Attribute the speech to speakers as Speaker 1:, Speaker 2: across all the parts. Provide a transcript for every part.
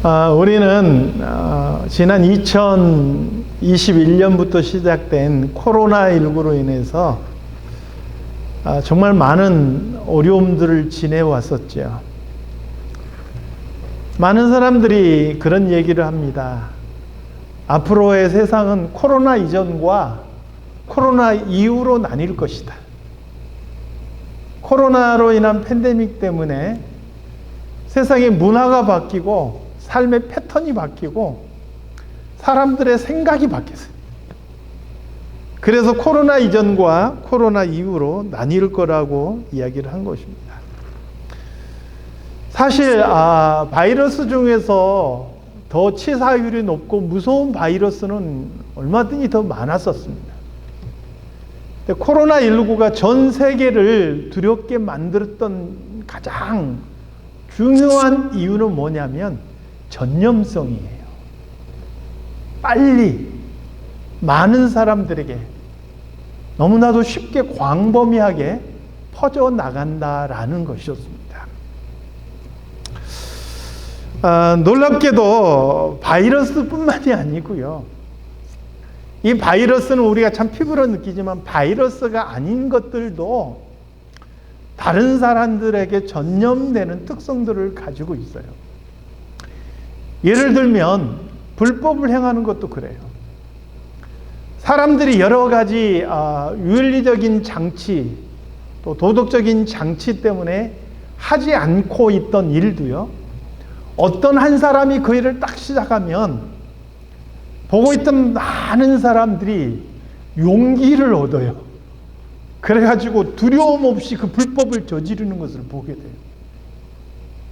Speaker 1: 우리는 지난 2021년부터 시작된 코로나19로 인해서 정말 많은 어려움들을 지내왔었죠. 많은 사람들이 그런 얘기를 합니다. 앞으로의 세상은 코로나 이전과 코로나 이후로 나뉠 것이다. 코로나로 인한 팬데믹 때문에 세상의 문화가 바뀌고 삶의 패턴이 바뀌고 사람들의 생각이 바뀌었어요. 그래서 코로나 이전과 코로나 이후로 나뉠 거라고 이야기를 한 것입니다. 사실 바이러스 중에서 더 치사율이 높고 무서운 바이러스는 얼마든지 더 많았었습니다. 근데 코로나19가 전 세계를 두렵게 만들었던 가장 중요한 이유는 뭐냐면 전염성이에요. 빨리 많은 사람들에게 너무나도 쉽게 광범위하게 퍼져나간다라는 것이었습니다. 놀랍게도 바이러스뿐만이 아니고요. 이 바이러스는 우리가 참 피부로 느끼지만 바이러스가 아닌 것들도 다른 사람들에게 전염되는 특성들을 가지고 있어요. 예를 들면 불법을 행하는 것도 그래요. 사람들이 여러 가지 윤리적인 장치 또 도덕적인 장치 때문에 하지 않고 있던 일도요, 어떤 한 사람이 그 일을 딱 시작하면 보고 있던 많은 사람들이 용기를 얻어요. 그래가지고 두려움 없이 그 불법을 저지르는 것을 보게 돼요.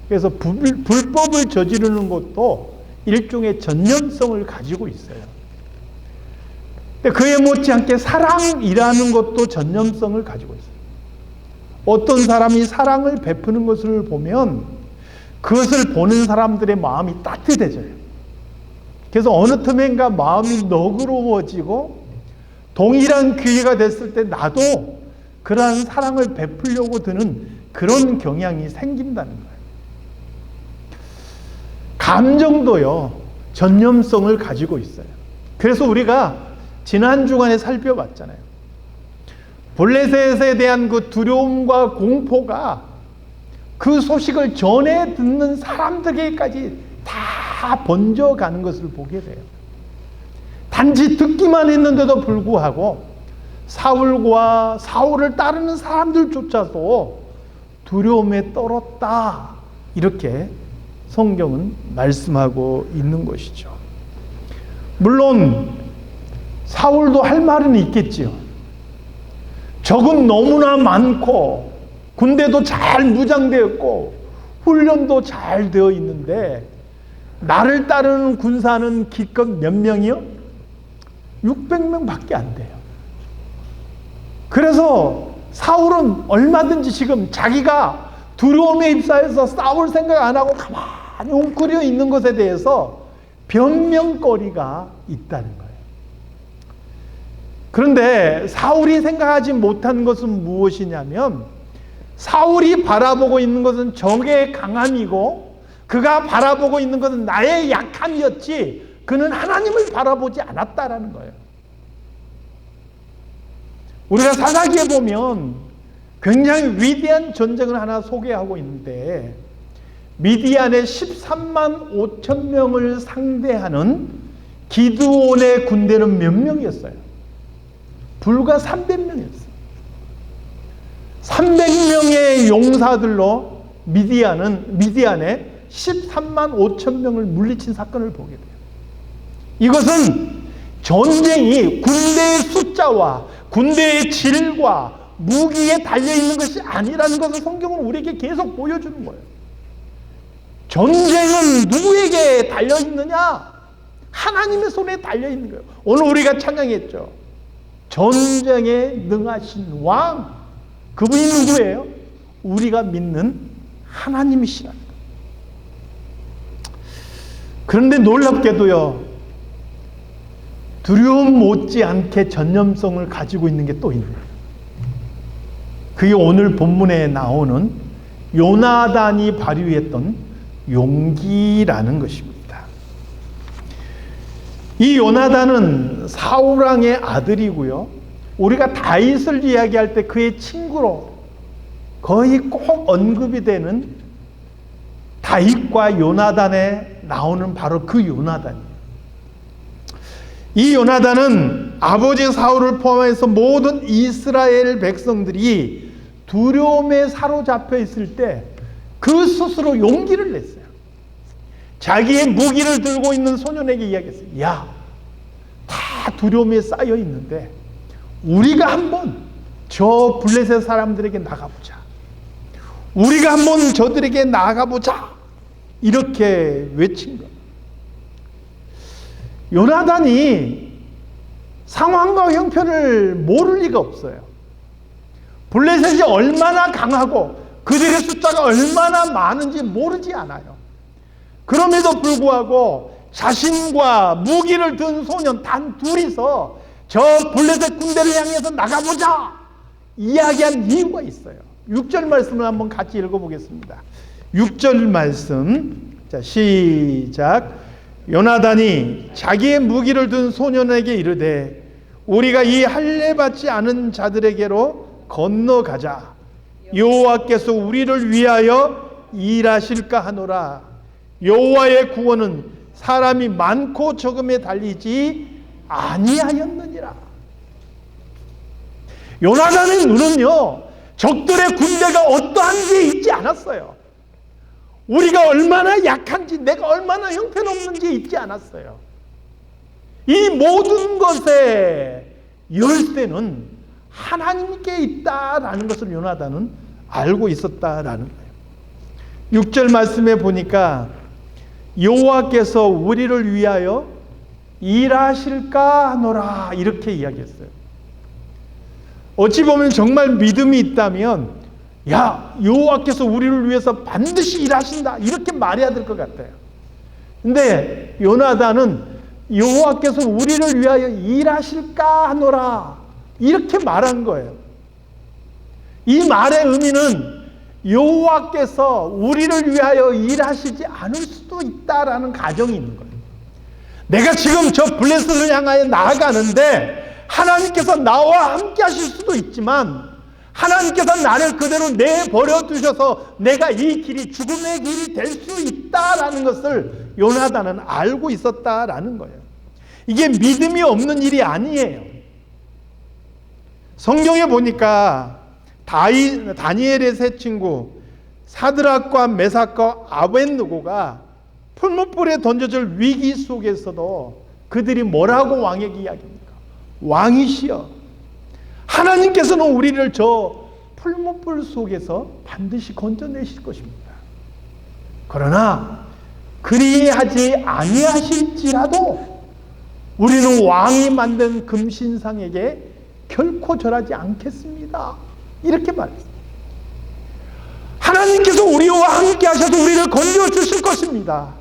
Speaker 1: 그래서 불법을 저지르는 것도 일종의 전염성을 가지고 있어요. 근데 그에 못지않게 사랑이라는 것도 전염성을 가지고 있어요. 어떤 사람이 사랑을 베푸는 것을 보면 그것을 보는 사람들의 마음이 따뜻해져요. 그래서 어느 틈엔가 마음이 너그러워지고 동일한 기회가 됐을 때 나도 그러한 사랑을 베풀려고 드는 그런 경향이 생긴다는 거예요. 감정도요, 전염성을 가지고 있어요. 그래서 우리가 지난 주간에 살펴봤잖아요. 블레셋에 대한 그 두려움과 공포가 그 소식을 전해 듣는 사람들에게까지 다 번져가는 것을 보게 돼요. 단지 듣기만 했는데도 불구하고 사울과 사울을 따르는 사람들조차도 두려움에 떨었다. 이렇게 성경은 말씀하고 있는 것이죠. 물론 사울도 할 말은 있겠지요. 적은 너무나 많고 군대도 잘 무장되었고 훈련도 잘 되어 있는데 나를 따르는 군사는 기껏 몇 명이요? 600명밖에 안 돼요. 그래서 사울은 얼마든지 지금 자기가 두려움에 휩싸여서 싸울 생각 안 하고 가만히 웅크려 있는 것에 대해서 변명거리가 있다는 거예요. 그런데 사울이 생각하지 못한 것은 무엇이냐면 사울이 바라보고 있는 것은 적의 강함이고 그가 바라보고 있는 것은 나의 약함이었지 그는 하나님을 바라보지 않았다라는 거예요. 우리가 사사기에 보면 굉장히 위대한 전쟁을 하나 소개하고 있는데 미디안의 13만 5천 명을 상대하는 기드온의 군대는 몇 명이었어요? 불과 300명이었어요. 300명의 용사들로 미디안의 13만 5천 명을 물리친 사건을 보게 돼요. 이것은 전쟁이 군대의 숫자와 군대의 질과 무기에 달려있는 것이 아니라는 것을 성경은 우리에게 계속 보여주는 거예요. 전쟁은 누구에게 달려있느냐? 하나님의 손에 달려있는 거예요. 오늘 우리가 찬양했죠. 전쟁에 능하신 왕, 그분이 누구예요? 우리가 믿는 하나님이시라는 거예요. 그런데 놀랍게도요, 두려움 못지않게 전염성을 가지고 있는 게 또 있는 거예요. 그게 오늘 본문에 나오는 요나단이 발휘했던 용기라는 것입니다. 이 요나단은 사울왕의 아들이고요. 우리가 다윗을 이야기할 때 그의 친구로 거의 꼭 언급이 되는 다윗과 요나단에 나오는 바로 그 요나단이에요. 이 요나단은 아버지 사울을 포함해서 모든 이스라엘 백성들이 두려움에 사로잡혀 있을 때 그 스스로 용기를 냈어요. 자기의 무기를 들고 있는 소년에게 이야기했어요. 야, 다 두려움에 쌓여 있는데 우리가 한번 저 블레셋 사람들에게 나가보자. 우리가 한번 저들에게 나가보자. 이렇게 외친 거예요. 요나단이 상황과 형편을 모를 리가 없어요. 블레셋이 얼마나 강하고 그들의 숫자가 얼마나 많은지 모르지 않아요. 그럼에도 불구하고 자신과 무기를 든 소년 단 둘이서 저 블레셋 군대를 향해서 나가보자 이야기한 이유가 있어요. 6절 말씀을 한번 같이 읽어보겠습니다. 6절 말씀, 자 시작. 요나단이 자기의 무기를 든 소년에게 이르되 우리가 이 할례 받지 않은 자들에게로 건너가자. 여호와께서 우리를 위하여 일하실까 하노라. 여호와의 구원은 사람이 많고 적음에 달리지 아니하였느니라. 요나단의 눈은요, 적들의 군대가 어떠한지에 있지 않았어요. 우리가 얼마나 약한지, 내가 얼마나 형편없는지에 있지 않았어요. 이 모든 것의 열쇠는 하나님께 있다라는 것을 요나단은 알고 있었다라는 거예요. 6절 말씀에 보니까 여호와께서 우리를 위하여 일하실까 하노라 이렇게 이야기했어요. 어찌 보면 정말 믿음이 있다면 야, 여호와께서 우리를 위해서 반드시 일하신다 이렇게 말해야 될 것 같아요. 근데 요나단은 여호와께서 우리를 위하여 일하실까 하노라 이렇게 말한 거예요. 이 말의 의미는 여호와께서 우리를 위하여 일하시지 않을 수도 있다라는 가정이 있는 거예요. 내가 지금 저 블레셋을 향하여 나아가는데 하나님께서 나와 함께 하실 수도 있지만 하나님께서 나를 그대로 내버려 두셔서 내가 이 길이 죽음의 길이 될 수 있다라는 것을 요나단은 알고 있었다라는 거예요. 이게 믿음이 없는 일이 아니에요. 성경에 보니까 다니엘의 세 친구 사드락과 메삭과 아벳느고가 풀무불에 던져질 위기 속에서도 그들이 뭐라고 왕에게 이야기합니까? 왕이시여, 하나님께서는 우리를 저 풀무불 속에서 반드시 건져내실 것입니다. 그러나 그리하지 아니하실지라도 우리는 왕이 만든 금신상에게 결코 절하지 않겠습니다. 이렇게 말했습니다. 하나님께서 우리와 함께 하셔서 우리를 건져주실 것입니다.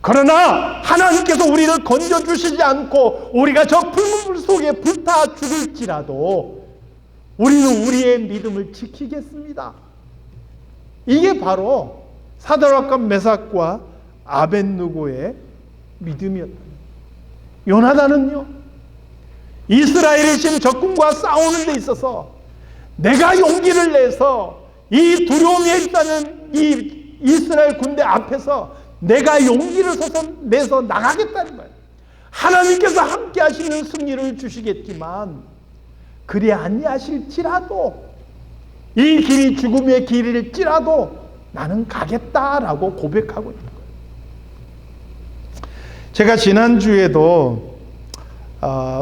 Speaker 1: 그러나 하나님께서 우리를 건져주시지 않고 우리가 저 풀무불 속에 불타 죽을지라도 우리는 우리의 믿음을 지키겠습니다. 이게 바로 사드락과 메삭과 아벳느고의 믿음이었다. 요나단은요, 이스라엘이 지금 적군과 싸우는 데 있어서 내가 용기를 내서 이 두려움에 있다는 이 이스라엘 군대 앞에서 내가 용기를 내서 나가겠다는 거예요. 하나님께서 함께 하시는 승리를 주시겠지만 그리 아니하실지라도 이 길이 죽음의 길일지라도 나는 가겠다라고 고백하고 있는 거예요. 제가 지난주에도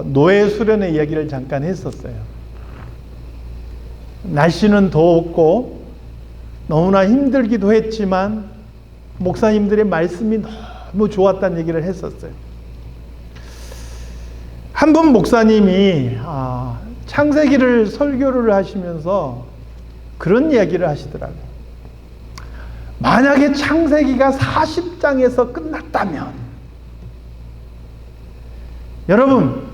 Speaker 1: 노예 수련의 이야기를 잠깐 했었어요. 날씨는 더웠고 너무나 힘들기도 했지만 목사님들의 말씀이 너무 좋았다는 얘기를 했었어요. 한 분 목사님이 창세기를 설교를 하시면서 그런 이야기를 하시더라고요. 만약에 창세기가 40장에서 끝났다면, 여러분,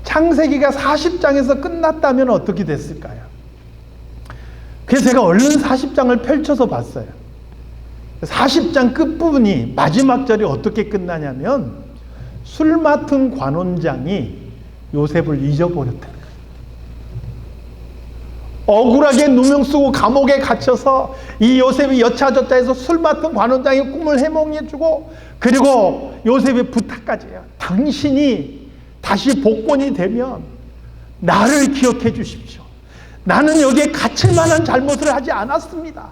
Speaker 1: 창세기가 40장에서 끝났다면 어떻게 됐을까요? 그래서 제가 얼른 40장을 펼쳐서 봤어요. 40장 끝부분이 마지막 절이 어떻게 끝나냐면 술 맡은 관원장이 요셉을 잊어버렸다는 거예요. 억울하게 누명 쓰고 감옥에 갇혀서 이 요셉이 여차저차 해서 술 맡은 관원장이 꿈을 해몽해주고, 그리고 요셉의 부탁까지 해요. 당신이 다시 복권이 되면 나를 기억해 주십시오. 나는 여기에 갇힐 만한 잘못을 하지 않았습니다.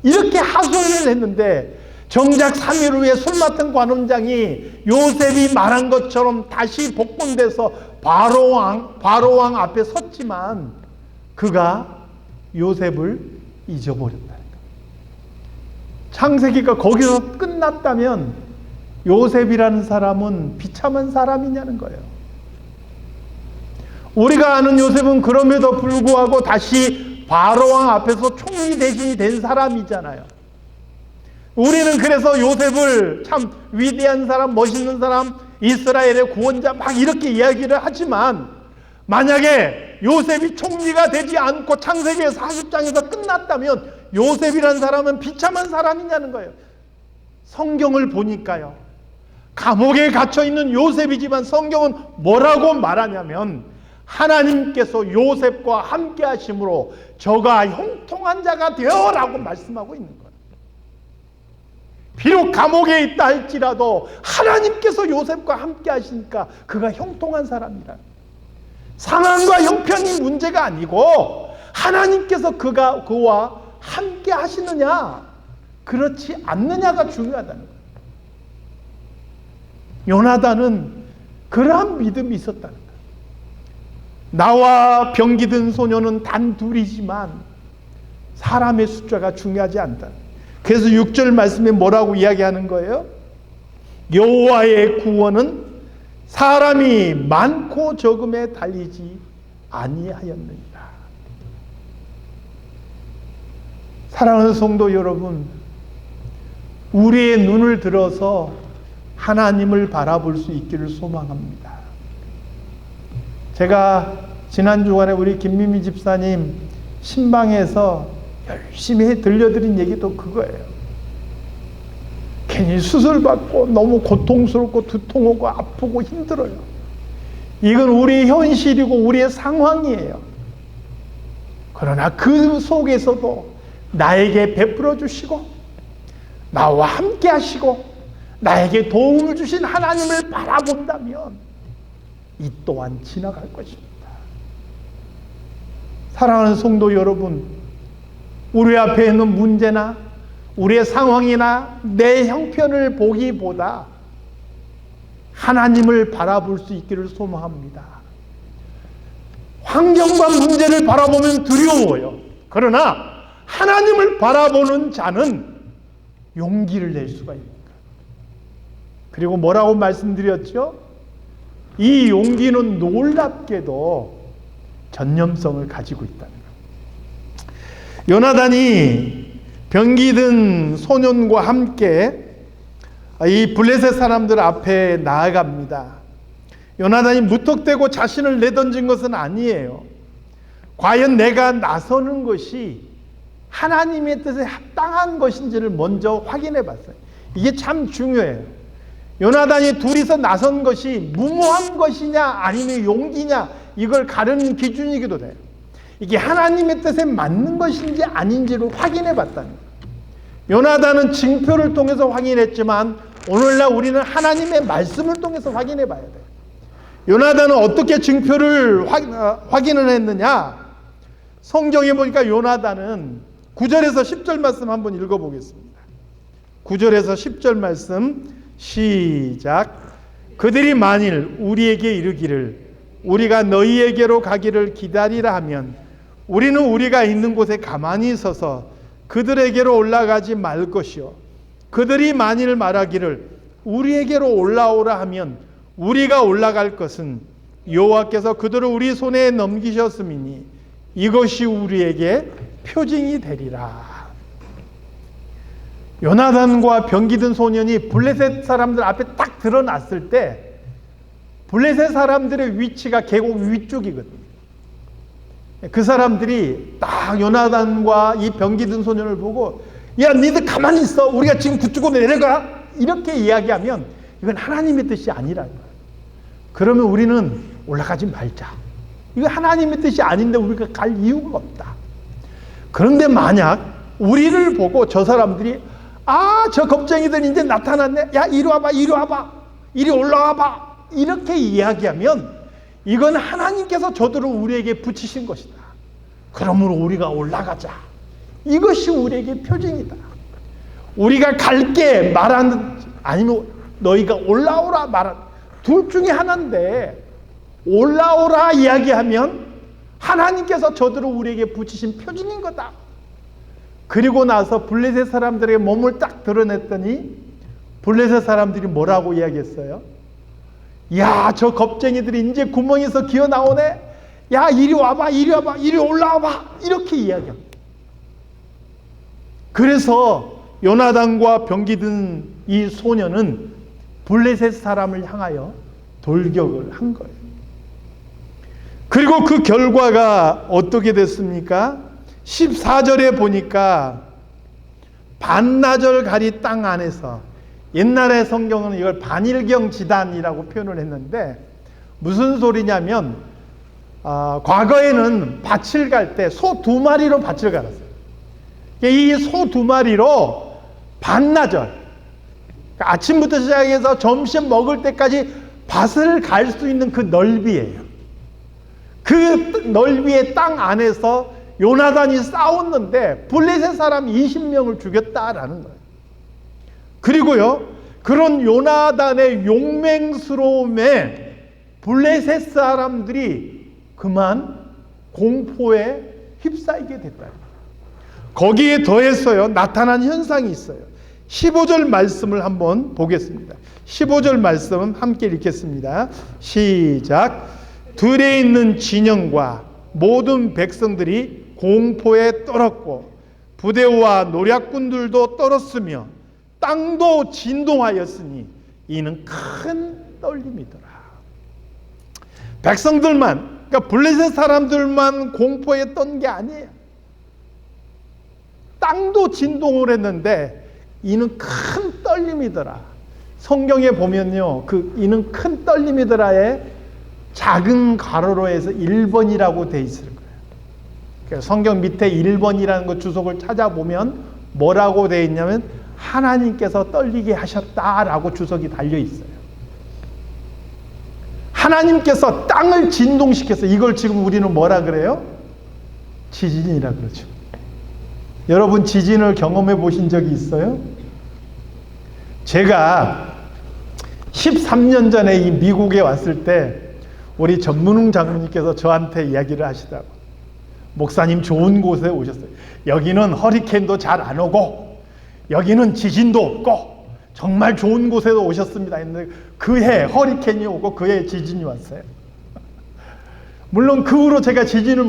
Speaker 1: 이렇게 하소연을 했는데, 정작 3일 후에 술 맡은 관원장이 요셉이 말한 것처럼 다시 복권돼서 바로왕 앞에 섰지만 그가 요셉을 잊어버렸다. 창세기가 거기서 끝났다면 요셉이라는 사람은 비참한 사람이냐는 거예요. 우리가 아는 요셉은 그럼에도 불구하고 다시 바로왕 앞에서 총리 대신이 된 사람이잖아요. 우리는 그래서 요셉을 참 위대한 사람, 멋있는 사람, 이스라엘의 구원자 막 이렇게 이야기를 하지만, 만약에 요셉이 총리가 되지 않고 창세기 40장에서 끝났다면 요셉이라는 사람은 비참한 사람이냐는 거예요. 성경을 보니까요, 감옥에 갇혀있는 요셉이지만 성경은 뭐라고 말하냐면, 하나님께서 요셉과 함께 하심으로 저가 형통한 자가 되어라고 말씀하고 있는 거예요. 비록 감옥에 있다 할지라도 하나님께서 요셉과 함께 하시니까 그가 형통한 사람이라. 상황과 형편이 문제가 아니고 하나님께서 그와 함께 하시느냐 그렇지 않느냐가 중요하다는 거예요. 요나단은 그러한 믿음이 있었다는 거예요. 나와 병기 든 소녀는 단 둘이지만 사람의 숫자가 중요하지 않다. 그래서 6절 말씀에 뭐라고 이야기하는 거예요? 여호와의 구원은 사람이 많고 적음에 달리지 아니하였느니라. 사랑하는 성도 여러분, 우리의 눈을 들어서 하나님을 바라볼 수 있기를 소망합니다. 제가 지난 주간에 우리 김미미 집사님 신방에서 열심히 들려드린 얘기도 그거예요. 괜히 수술받고 너무 고통스럽고 두통 오고 아프고 힘들어요. 이건 우리의 현실이고 우리의 상황이에요. 그러나 그 속에서도 나에게 베풀어 주시고 나와 함께 하시고 나에게 도움을 주신 하나님을 바라본다면 이 또한 지나갈 것입니다. 사랑하는 성도 여러분, 우리 앞에 있는 문제나 우리의 상황이나 내 형편을 보기보다 하나님을 바라볼 수 있기를 소망합니다. 환경과 문제를 바라보면 두려워요. 그러나 하나님을 바라보는 자는 용기를 낼 수가 있는 거예요. 그리고 뭐라고 말씀드렸죠? 이 용기는 놀랍게도 전념성을 가지고 있다는 거예요. 요나단이 병기 든 소년과 함께 이 블레셋 사람들 앞에 나아갑니다. 요나단이 무턱대고 자신을 내던진 것은 아니에요. 과연 내가 나서는 것이 하나님의 뜻에 합당한 것인지를 먼저 확인해 봤어요. 이게 참 중요해요. 요나단이 둘이서 나선 것이 무모한 것이냐 아니면 용기냐, 이걸 가르는 기준이기도 돼요. 이게 하나님의 뜻에 맞는 것인지 아닌지를 확인해 봤다는 거예요. 요나단은 징표를 통해서 확인했지만 오늘날 우리는 하나님의 말씀을 통해서 확인해 봐야 돼요. 요나단은 어떻게 징표를 확인을 했느냐? 성경에 보니까 요나단은 9절에서 10절 말씀 한번 읽어보겠습니다. 9절에서 10절 말씀 시작. 그들이 만일 우리에게 이르기를 우리가 너희에게로 가기를 기다리라 하면 우리는 우리가 있는 곳에 가만히 서서 그들에게로 올라가지 말 것이요, 그들이 만일 말하기를 우리에게로 올라오라 하면 우리가 올라갈 것은 여호와께서 그들을 우리 손에 넘기셨음이니 이것이 우리에게 표징이 되리라. 요나단과 병기 든 소년이 블레셋 사람들 앞에 딱 드러났을 때 블레셋 사람들의 위치가 계곡 위쪽이거든요. 그 사람들이 딱 요나단과 이 병기 든 소년을 보고 야, 니들 가만히 있어, 우리가 지금 그쪽으로 내려가, 이렇게 이야기하면 이건 하나님의 뜻이 아니라는 거예요. 그러면 우리는 올라가지 말자. 이거 하나님의 뜻이 아닌데 우리가 갈 이유가 없다. 그런데 만약 우리를 보고 저 사람들이 저 겁쟁이들 이제 나타났네. 야, 이리 와봐, 이리 와봐, 이리 올라와봐. 이렇게 이야기하면 이건 하나님께서 저들을 우리에게 붙이신 것이다. 그러므로 우리가 올라가자. 이것이 우리에게 표징이다. 우리가 갈게 말하는, 아니면 너희가 올라오라 말하는, 둘 중에 하나인데, 올라오라 이야기하면 하나님께서 저들을 우리에게 붙이신 표징인 거다. 그리고 나서 블레셋 사람들에게 몸을 딱 드러냈더니 블레셋 사람들이 뭐라고 이야기했어요? 야, 저 겁쟁이들이 이제 구멍에서 기어 나오네. 야, 이리 와봐, 이리 와봐, 이리 올라와봐. 이렇게 이야기합니다. 그래서 요나단과 병기 든 이 소년은 블레셋 사람을 향하여 돌격을 한 거예요. 그리고 그 결과가 어떻게 됐습니까? 14절에 보니까 반나절 가리 땅 안에서, 옛날의 성경은 이걸 반일경 지단이라고 표현을 했는데 무슨 소리냐면 과거에는 밭을 갈 때 소 2마리로 밭을 갈았어요. 이 소 2마리로 반나절, 그러니까 아침부터 시작해서 점심 먹을 때까지 밭을 갈 수 있는 그 넓이에요. 그 넓이의 땅 안에서 요나단이 싸웠는데 블레셋 사람 20명을 죽였다라는 거예요. 그리고요, 그런 요나단의 용맹스러움에 블레셋 사람들이 그만 공포에 휩싸이게 됐다. 거기에 더해서요, 나타난 현상이 있어요. 15절 말씀을 한번 보겠습니다. 15절 말씀 함께 읽겠습니다. 시작. 들에 있는 진영과 모든 백성들이 공포에 떨었고 부대와 노략군들도 떨었으며 땅도 진동하였으니 이는 큰 떨림이더라. 백성들만, 그러니까 블레셋 사람들만 공포에 떤 게 아니에요. 땅도 진동을 했는데 이는 큰 떨림이더라. 성경에 보면요, 그 이는 큰 떨림이더라에 작은 가로로 해서 1번이라고 돼 있을 거예요. 그러니까 성경 밑에 1번이라는 거 주석을 찾아보면 뭐라고 돼 있냐면 하나님께서 떨리게 하셨다라고 주석이 달려 있어요. 하나님께서 땅을 진동시켜서, 이걸 지금 우리는 뭐라 그래요? 지진이라 그러죠. 여러분, 지진을 경험해 보신 적이 있어요? 제가 13년 전에 이 미국에 왔을 때 우리 전문웅 장로님께서 저한테 이야기를 하시더라고요. 목사님, 좋은 곳에 오셨어요. 여기는 허리케인도 잘 안 오고 여기는 지진도 없고 정말 좋은 곳에 오셨습니다 했는데 그해 허리케인이 오고 그해 지진이 왔어요. 물론 그 후로 제가 지진을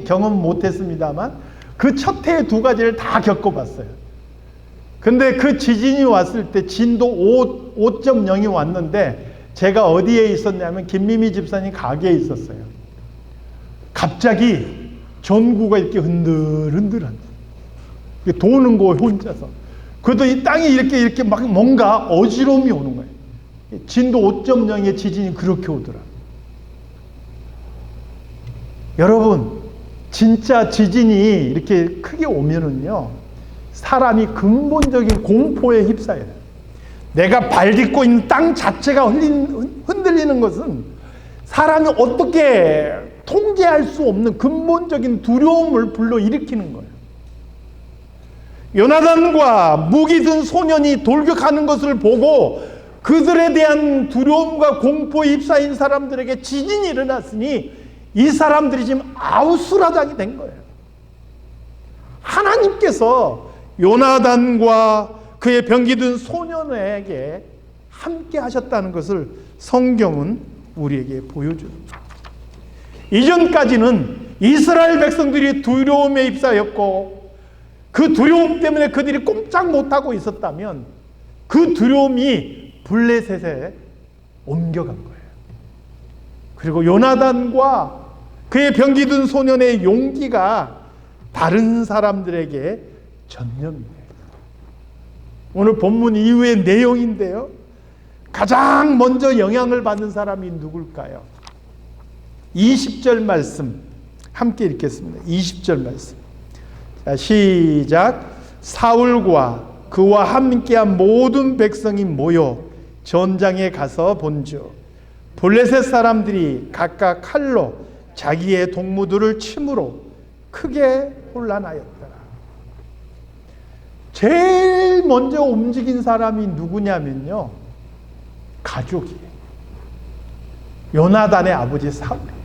Speaker 1: 경험 못했습니다만 그 첫 해에 2가지를 다 겪어봤어요. 근데 그 지진이 왔을 때 진도 5.0이 왔는데 제가 어디에 있었냐면 김미미 집사님 가게에 있었어요. 갑자기 전구가 이렇게 흔들흔들한 도는 거 혼자서. 그래도 이 땅이 이렇게 막 뭔가 어지러움이 오는 거예요. 진도 5.0의 지진이 그렇게 오더라. 여러분, 진짜 지진이 이렇게 크게 오면은요, 사람이 근본적인 공포에 휩싸여요. 내가 발 딛고 있는 땅 자체가 흔들리는 것은 사람이 어떻게 통제할 수 없는 근본적인 두려움을 불러일으키는 거예요. 요나단과 무기 든 소년이 돌격하는 것을 보고 그들에 대한 두려움과 공포에 휩싸인 사람들에게 지진이 일어났으니 이 사람들이 지금 아우스라장이 된 거예요. 하나님께서 요나단과 그의 병기 든 소년에게 함께 하셨다는 것을 성경은 우리에게 보여줍니다. 이전까지는 이스라엘 백성들이 두려움에 휩싸였고 그 두려움 때문에 그들이 꼼짝 못하고 있었다면 그 두려움이 블레셋에 옮겨간 거예요. 그리고 요나단과 그의 병기 든 소년의 용기가 다른 사람들에게 전염이 돼요. 오늘 본문 이후의 내용인데요. 가장 먼저 영향을 받는 사람이 누굴까요? 20절 말씀 함께 읽겠습니다. 20절 말씀. 자, 시작. 사울과 그와 함께한 모든 백성이 모여 전장에 가서 본즉 블레셋 사람들이 각각 칼로 자기의 동무들을 침으로 크게 혼란하였더라. 제일 먼저 움직인 사람이 누구냐면요, 가족이에요. 요나단의 아버지 사울이에요.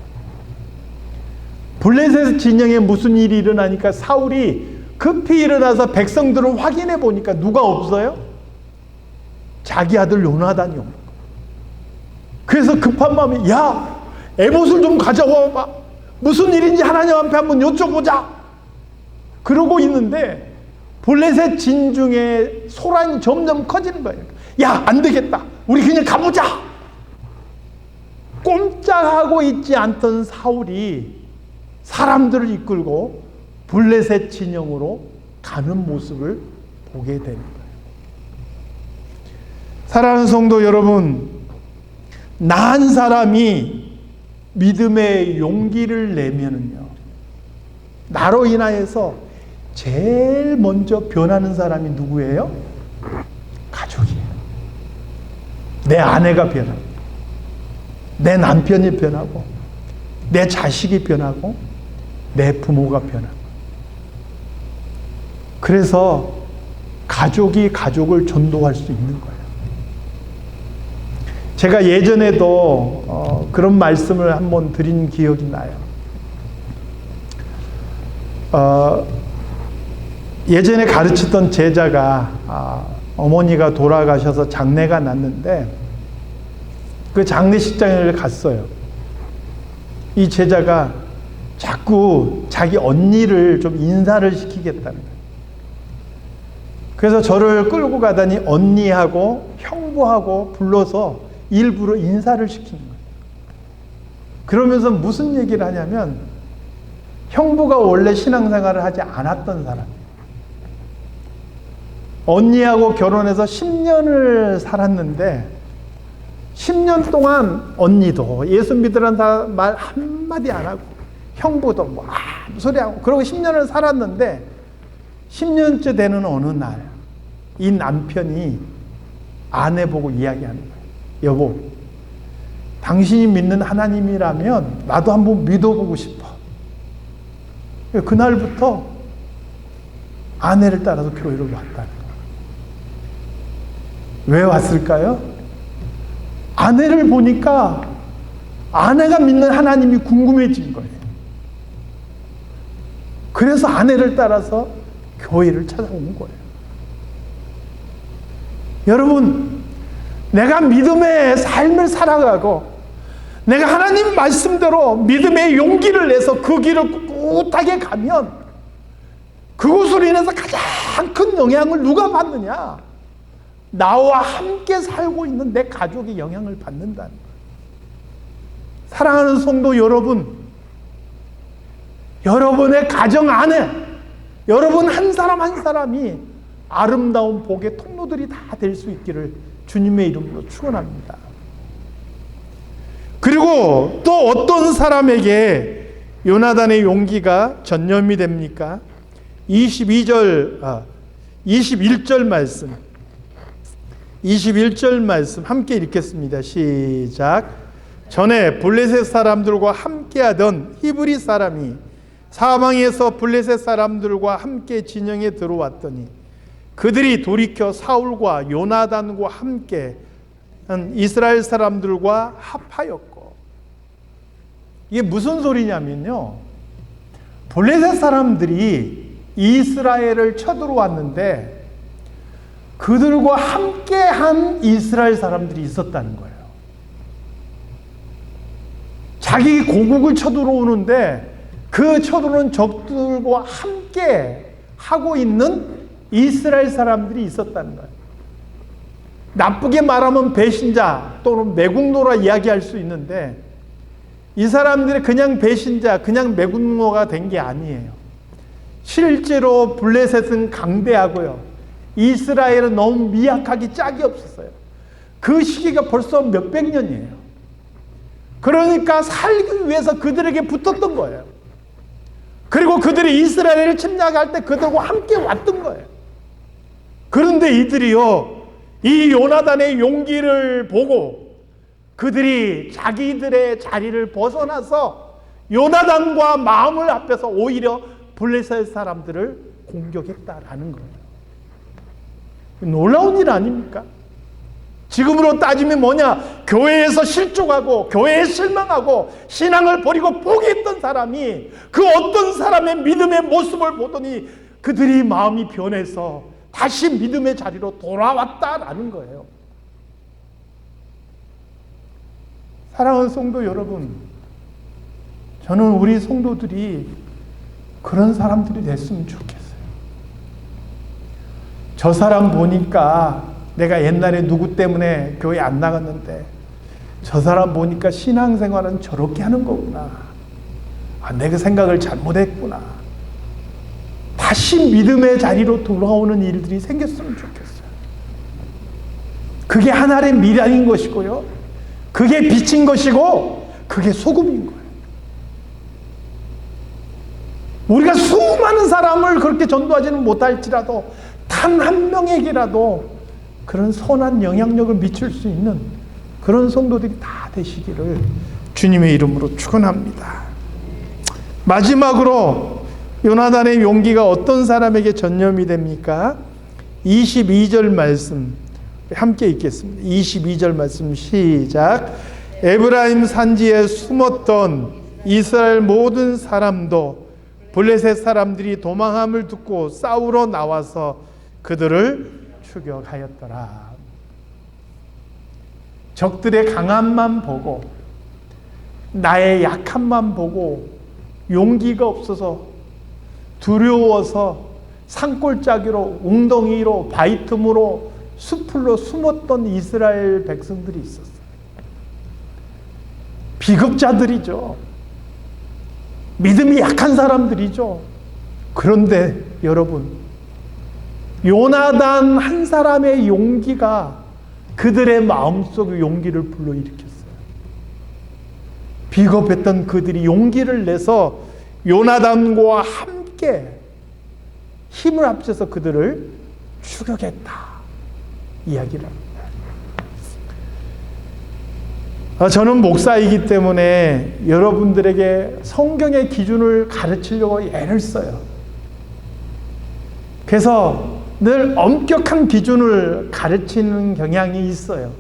Speaker 1: 블레셋 진영에 무슨 일이 일어나니까 사울이 급히 일어나서 백성들을 확인해 보니까 누가 없어요? 자기 아들 요나단이 없는 거예요. 그래서 급한 마음에 야, 에봇을 좀 가져와 봐. 무슨 일인지 하나님 앞에 한번 여쭤보자. 그러고 있는데 블레셋 진중에 소란이 점점 커지는 거예요. 야, 안 되겠다. 우리 그냥 가보자. 꼼짝하고 있지 않던 사울이 사람들을 이끌고 블레셋 진영으로 가는 모습을 보게 되는 거예요. 사랑하는 성도 여러분, 나은 사람이 믿음의 용기를 내면은요, 나로 인하여서 제일 먼저 변하는 사람이 누구예요? 가족이에요. 내 아내가 변하고, 내 남편이 변하고, 내 자식이 변하고, 내 부모가 변하고. 그래서 가족이 가족을 전도할 수 있는 거예요. 제가 예전에도 그런 말씀을 한번 드린 기억이 나요. 예전에 가르치던 제자가 어머니가 돌아가셔서 장례가 났는데 그 장례식장을 갔어요. 이 제자가 자꾸 자기 언니를 좀 인사를 시키겠다는 거예요. 그래서 저를 끌고 가더니 언니하고 형부하고 불러서 일부러 인사를 시키는 거예요. 그러면서 무슨 얘기를 하냐면, 형부가 원래 신앙생활을 하지 않았던 사람이에요. 언니하고 결혼해서 10년을 살았는데 10년 동안 언니도 예수 믿으라는 말 한마디 안 하고 형부도 뭐 아무 소리 하고 그러고 10년을 살았는데 10년째 되는 어느 날 이 남편이 아내 보고 이야기하는 거예요. 여보, 당신이 믿는 하나님이라면 나도 한번 믿어보고 싶어. 그날부터 아내를 따라서 교회로 왔다는 거예요. 왜 왔을까요? 아내를 보니까 아내가 믿는 하나님이 궁금해진 거예요. 그래서 아내를 따라서 교회를 찾아온 거예요. 여러분, 내가 믿음의 삶을 살아가고 내가 하나님 말씀대로 믿음의 용기를 내서 그 길을 꿋하게 가면 그것으로 인해서 가장 큰 영향을 누가 받느냐? 나와 함께 살고 있는 내 가족이 영향을 받는다는 거예요. 사랑하는 성도 여러분, 여러분의 가정 안에 여러분 한 사람 한 사람이 아름다운 복의 통로들이 다 될 수 있기를 주님의 이름으로 축원합니다. 그리고 또 어떤 사람에게 요나단의 용기가 전염이 됩니까? 21절 말씀. 21절 말씀 함께 읽겠습니다. 시작. 전에 블레셋 사람들과 함께하던 히브리 사람이 사방에서 블레셋 사람들과 함께 진영에 들어왔더니 그들이 돌이켜 사울과 요나단과 함께 이스라엘 사람들과 합하였고. 이게 무슨 소리냐면요, 블레셋 사람들이 이스라엘을 쳐들어왔는데 그들과 함께한 이스라엘 사람들이 있었다는 거예요. 자기 고국을 쳐들어오는데 그 쳐들어오는 적들과 함께 하고 있는 이스라엘 사람들이 있었다는 거예요. 나쁘게 말하면 배신자 또는 매국노라 이야기할 수 있는데 이 사람들이 그냥 배신자, 그냥 매국노가 된 게 아니에요. 실제로 블레셋은 강대하고요, 이스라엘은 너무 미약하기 짝이 없었어요. 그 시기가 벌써 몇백 년이에요. 그러니까 살기 위해서 그들에게 붙었던 거예요. 그리고 그들이 이스라엘을 침략할 때 그들과 함께 왔던 거예요. 그런데 이들이요, 이 요나단의 용기를 보고 그들이 자기들의 자리를 벗어나서 요나단과 마음을 합해서 오히려 블레셋 사람들을 공격했다라는 거예요. 놀라운 일 아닙니까? 지금으로 따지면 뭐냐? 교회에서 실족하고 교회에 실망하고 신앙을 버리고 포기했던 사람이 그 어떤 사람의 믿음의 모습을 보더니 그들이 마음이 변해서 다시 믿음의 자리로 돌아왔다라는 거예요. 사랑하는 성도 여러분, 저는 우리 성도들이 그런 사람들이 됐으면 좋겠어요. 저 사람 보니까 내가 옛날에 누구 때문에 교회 안 나갔는데 저 사람 보니까 신앙생활은 저렇게 하는 거구나. 내가 생각을 잘못했구나. 다시 믿음의 자리로 돌아오는 일들이 생겼으면 좋겠어요. 그게 하나의 미랄인 것이고요. 그게 빛인 것이고 그게 소금인 거예요. 우리가 수많은 사람을 그렇게 전도하지는 못할지라도 단 한 명에게라도 그런 선한 영향력을 미칠 수 있는 그런 성도들이 다 되시기를 주님의 이름으로 축원합니다. 마지막으로 요나단의 용기가 어떤 사람에게 전염이 됩니까? 22절 말씀 함께 읽겠습니다. 22절 말씀 시작. 에브라임 산지에 숨었던 이스라엘 모든 사람도 블레셋 사람들이 도망함을 듣고 싸우러 나와서 그들을 추격하였더라. 적들의 강함만 보고 나의 약함만 보고 용기가 없어서 두려워서 산골짜기로 웅덩이로 바위 틈으로 수풀로 숨었던 이스라엘 백성들이 있었어요. 비겁자들이죠. 믿음이 약한 사람들이죠. 그런데 여러분, 요나단 한 사람의 용기가 그들의 마음속의 용기를 불러일으켰어요. 비겁했던 그들이 용기를 내서 요나단과 함께 힘을 합쳐서 그들을 추격했다 이야기를 합니다. 저는 목사이기 때문에 여러분들에게 성경의 기준을 가르치려고 애를 써요. 그래서 늘 엄격한 기준을 가르치는 경향이 있어요.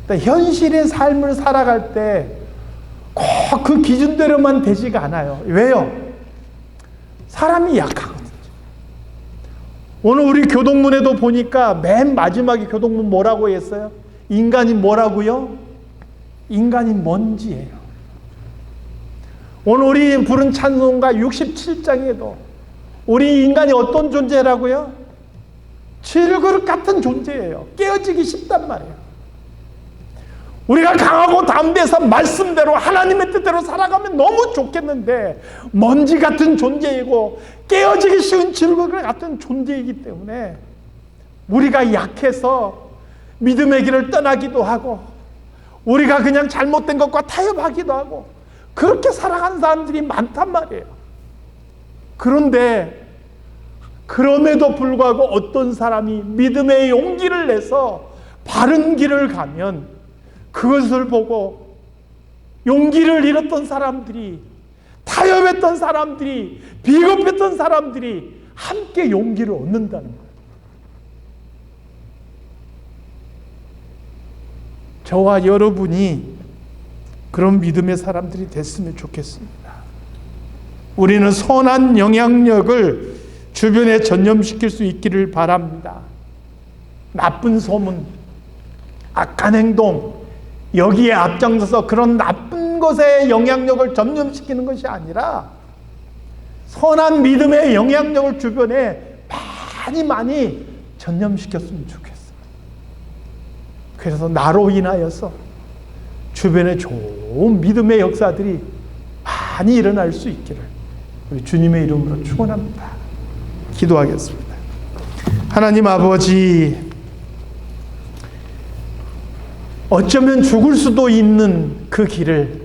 Speaker 1: 현실의 삶을 살아갈 때 꼭 그 기준대로만 되지가 않아요. 왜요? 사람이 약하거든요. 오늘 우리 교동문에도 보니까 맨 마지막에 교동문 뭐라고 했어요? 인간이 뭐라고요? 인간이 먼지예요. 오늘 우리 부른 찬송가 67장에도 우리 인간이 어떤 존재라고요? 질그릇 같은 존재예요. 깨어지기 쉽단 말이에요. 우리가 강하고 담대해서 말씀대로 하나님의 뜻대로 살아가면 너무 좋겠는데 먼지 같은 존재이고 깨어지기 쉬운 질그릇 같은 존재이기 때문에 우리가 약해서 믿음의 길을 떠나기도 하고 우리가 그냥 잘못된 것과 타협하기도 하고 그렇게 살아가는 사람들이 많단 말이에요. 그런데 그럼에도 불구하고 어떤 사람이 믿음의 용기를 내서 바른 길을 가면 그것을 보고 용기를 잃었던 사람들이, 타협했던 사람들이, 비겁했던 사람들이 함께 용기를 얻는다는 거예요. 저와 여러분이 그런 믿음의 사람들이 됐으면 좋겠습니다. 우리는 선한 영향력을 주변에 전염시킬 수 있기를 바랍니다. 나쁜 소문, 악한 행동, 여기에 앞장서서 그런 나쁜 것에 영향력을 전염시키는 것이 아니라 선한 믿음의 영향력을 주변에 많이 전염시켰으면 좋겠어요. 그래서 나로 인하여서 주변에 좋은 믿음의 역사들이 많이 일어날 수 있기를 우리 주님의 이름으로 축원합니다. 기도하겠습니다. 하나님 아버지, 어쩌면 죽을 수도 있는 그 길을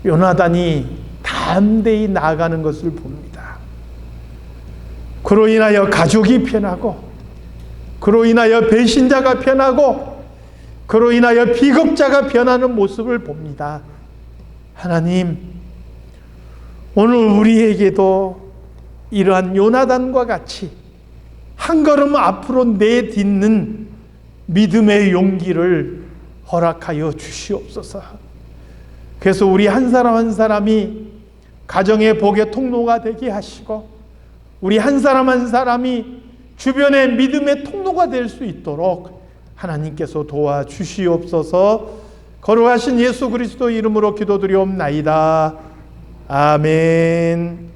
Speaker 1: 요나단이 담대히 나아가는 것을 봅니다. 그로 인하여 가족이 변하고, 그로 인하여 배신자가 변하고, 그로 인하여 비겁자가 변하는 모습을 봅니다. 하나님, 오늘 우리에게도 이러한 요나단과 같이 한 걸음 앞으로 내딛는 믿음의 용기를 허락하여 주시옵소서. 그래서 우리 한 사람 한 사람이 가정의 복의 통로가 되게 하시고, 우리 한 사람 한 사람이 주변의 믿음의 통로가 될 수 있도록 하나님께서 도와주시옵소서. 거룩하신 예수 그리스도 이름으로 기도드리옵나이다. 아멘.